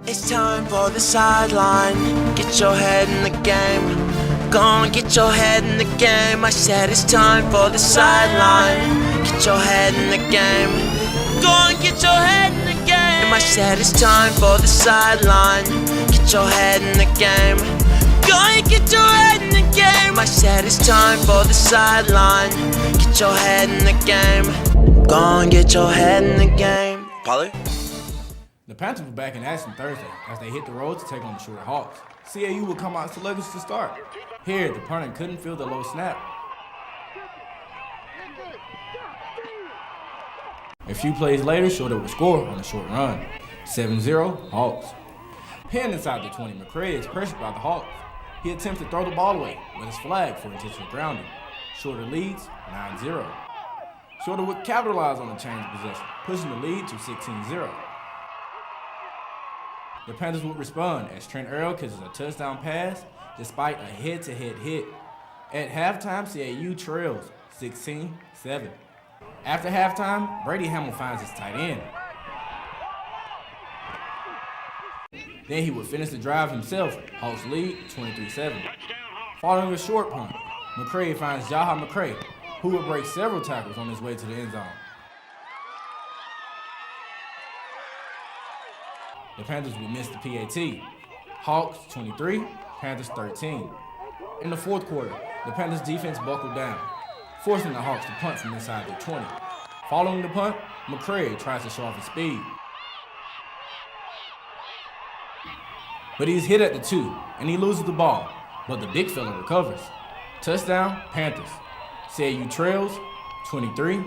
It's time for the sideline. Get your head in the game. Go on, get your head in the game. I said it's time for the sideline. Get your head in the game. Go on, get your head in the game. I said it's time for the sideline. Get your head in the game. Go and get your head in the game. I said it's time for the sideline. Get your head in the game. Go and get your head in the game. Polly? The Panthers were back in action Thursday as they hit the road to take on the Shorter Hawks. CAU would come out sluggish to start. Here, the punter couldn't feel the low snap. A few plays later, Shorter would score on a short run. 7-0, Hawks. Pinned inside the 20, McCray is pressured by the Hawks. He attempts to throw the ball away, but is flagged for intentional grounding. Shorter leads 9-0. Shorter would capitalize on the change of possession, pushing the lead to 16-0. The Panthers would respond as Trent Earl catches a touchdown pass despite a head-to-head hit. At halftime, CAU trails 16-7. After halftime, Brady Hamill finds his tight end. Then he would finish the drive himself. Hawks lead 23-7. Following a short punt, McCray finds Jaha McCray, who would break several tackles on his way to the end zone. The Panthers would miss the PAT. Hawks 23, Panthers 13. In the fourth quarter, the Panthers defense buckled down, forcing the Hawks to punt from inside the 20. Following the punt, McCray tries to show off his speed. But he's hit at the 2, and he loses the ball, but the big fella recovers. Touchdown, Panthers. CAU trails 23-20.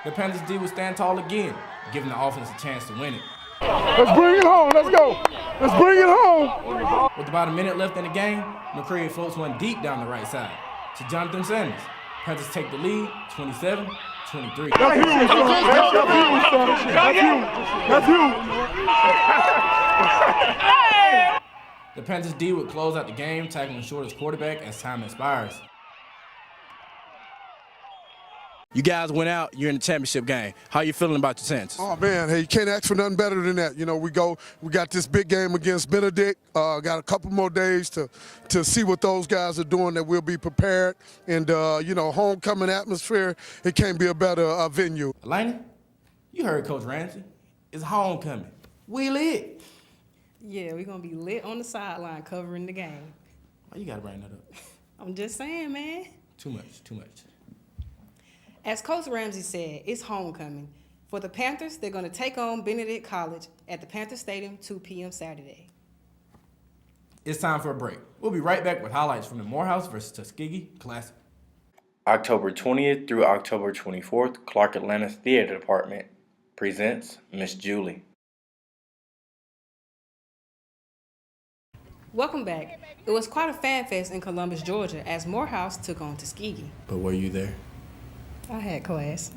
The Panthers D would stand tall again, giving the offense a chance to win it. Let's bring it home. Let's go. Let's bring it home. With about a minute left in the game, McCray floats one deep down the right side to Jonathan Sanders. Panthers take the lead, 27-23. That's huge, son. That's huge. The Panthers D would close out the game, tackling Shorter's quarterback as time expires. You guys went out, you're in the championship game. How you feeling about your chances? Oh, man, hey, you can't ask for nothing better than that. You know, we got this big game against Benedict. Got a couple more days to see what those guys are doing, that we'll be prepared. And, you know, homecoming atmosphere, it can't be a better venue. Elena, you heard Coach Ramsey. It's homecoming. We lit. Yeah, we're going to be lit on the sideline covering the game. Why you got to bring that up? I'm just saying, man. Too much. As Coach Ramsey said, it's homecoming. For the Panthers, they're going to take on Benedict College at the Panther Stadium 2 p.m. Saturday. It's time for a break. We'll be right back with highlights from the Morehouse versus Tuskegee Classic. October 20th through October 24th, Clark Atlanta Theater Department presents Miss Julie. Welcome back. It was quite a fan fest in Columbus, Georgia, as Morehouse took on Tuskegee. But were you there? I had class.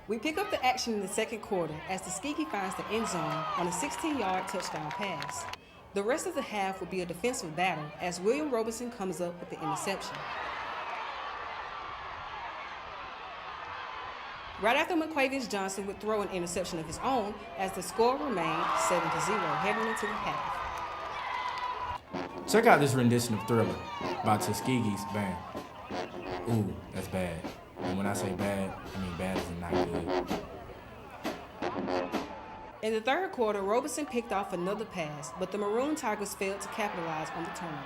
We pick up the action in the second quarter as Tuskegee finds the end zone on a 16-yard touchdown pass. The rest of the half will be a defensive battle as William Robertson comes up with the interception. Right after McQuavius Johnson would throw an interception of his own as the score remained 7-0 heading into the half. Check out this rendition of Thriller by Tuskegee's band. Ooh, that's bad. And when I say bad, I mean bad as in not good. In the third quarter, Robertson picked off another pass, but the Maroon Tigers failed to capitalize on the turnover.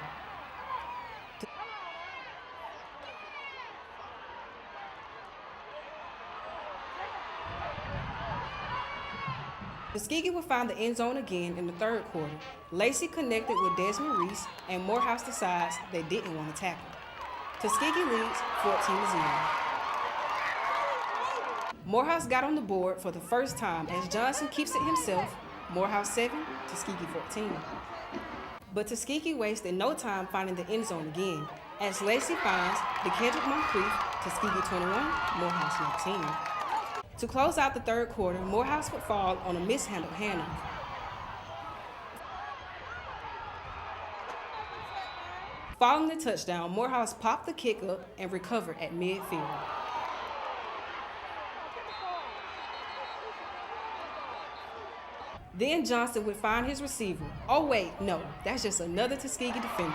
Tuskegee would find the end zone again in the third quarter. Lacey connected with Desmond Reese, and Morehouse decides they didn't want to tackle. Tuskegee leads 14-0. Morehouse got on the board for the first time as Johnson keeps it himself, Morehouse 7, Tuskegee 14. But Tuskegee wasted no time finding the end zone again, as Lacey finds DeKendrick Moncrief, Tuskegee 21, Morehouse 19. To close out the third quarter, Morehouse would fall on a mishandled handoff. Following the touchdown, Morehouse popped the kick up and recovered at midfield. Then Johnson would find his receiver. Oh wait, no, that's just another Tuskegee defender.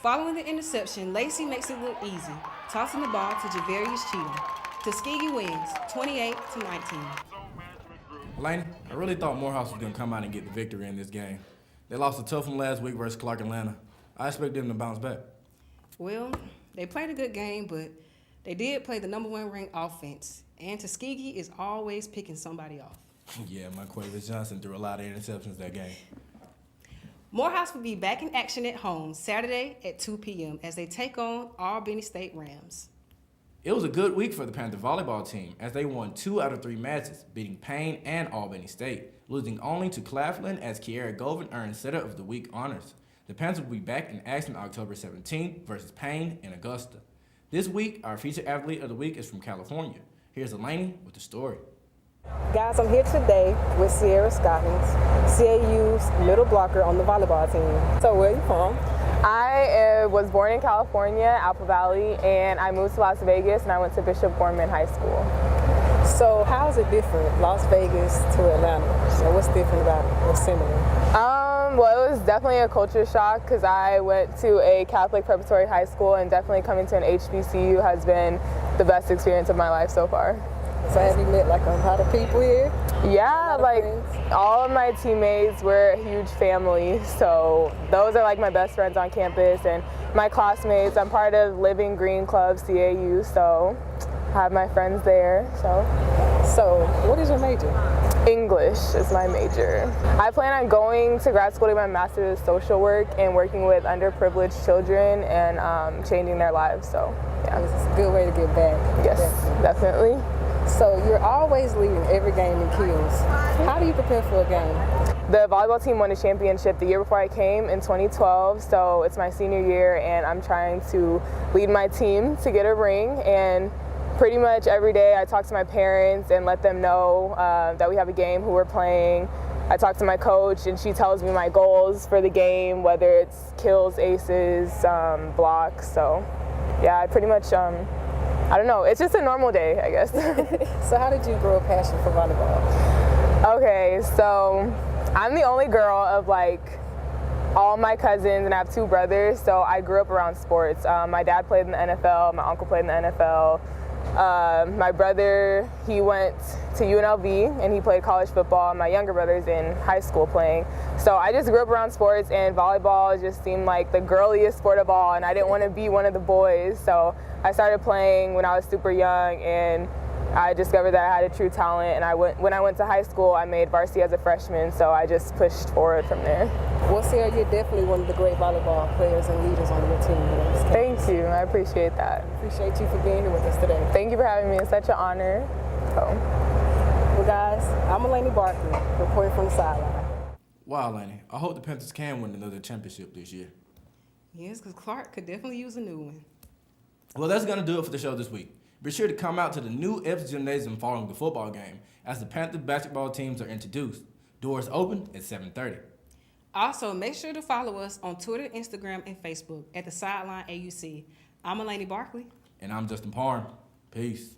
Following the interception, Lacey makes it look easy, tossing the ball to Javarius Cheatham. Tuskegee wins 28-19. Laney, I really thought Morehouse was going to come out and get the victory in this game. They lost a tough one last week versus Clark Atlanta. I expect them to bounce back. Well, they played a good game, but they did play the #1 ranked offense, and Tuskegee is always picking somebody off. Yeah, Marquavius Johnson threw a lot of interceptions that game. Morehouse will be back in action at home Saturday at 2 p.m. as they take on Albany State Rams. It was a good week for the Panther volleyball team as they won 2 out of 3 matches, beating Payne and Albany State, losing only to Claflin as Kiara Govan earned Setter of the Week honors. The Panthers will be back in action October 17th versus Payne in Augusta. This week, our featured athlete of the week is from California. Here's Elaine with the story. Guys, I'm here today with Sierra Scottins, CAU's middle blocker on the volleyball team. So where are you from? I was born in California, Apple Valley, and I moved to Las Vegas and I went to Bishop Gorman High School. So how is it different, Las Vegas to Atlanta? So what's different about it? What's similar? Well, it was definitely a culture shock because I went to a Catholic preparatory high school, and definitely coming to an HBCU has been the best experience of my life so far. So have you met like a lot of people here? Yeah, like all of my teammates were a huge family, so those are like my best friends on campus, and my classmates. I'm part of Living Green Club CAU, so I have my friends there. So what is your major? English is my major. I plan on going to grad school to get my master's of social work and working with underprivileged children and changing their lives. So yeah, It's a good way to give back. yes, definitely. So you're always leading every game in kills. How do you prepare for a game? The volleyball team won a championship the year before I came in 2012, so it's my senior year and I'm trying to lead my team to get a ring, and pretty much every day I talk to my parents and let them know that we have a game, who we're playing. I talk to my coach and she tells me my goals for the game, whether it's kills, aces, blocks. So yeah, I pretty much, I don't know, it's just a normal day, I guess. So how did you grow a passion for volleyball? Okay, so I'm the only girl of like all my cousins, and I have 2 brothers, so I grew up around sports. My dad played in the NFL, my uncle played in the NFL. My brother, he went to UNLV and he played college football. My younger brother's in high school playing. So I just grew up around sports, and volleyball just seemed like the girliest sport of all, and I didn't want to be one of the boys. So I started playing when I was super young, and I discovered that I had a true talent, and when I went to high school, I made varsity as a freshman, so I just pushed forward from there. Well, Sarah, you're definitely one of the great volleyball players and leaders on your team. Thank you, I appreciate that. Appreciate you for being here with us today. Thank you for having me, it's such an honor. Well, guys, I'm Elaine Barkley, reporting from the sideline. Wow, Laney, I hope the Panthers can win another championship this year. Yes, because Clark could definitely use a new one. Well, that's going to do it for the show this week. Be sure to come out to the new Epps Gymnasium following the football game as the Panthers basketball teams are introduced. Doors open at 7:30. Also, make sure to follow us on Twitter, Instagram, and Facebook at the Sideline AUC. I'm Elaine Barkley. And I'm Justin Parham. Peace.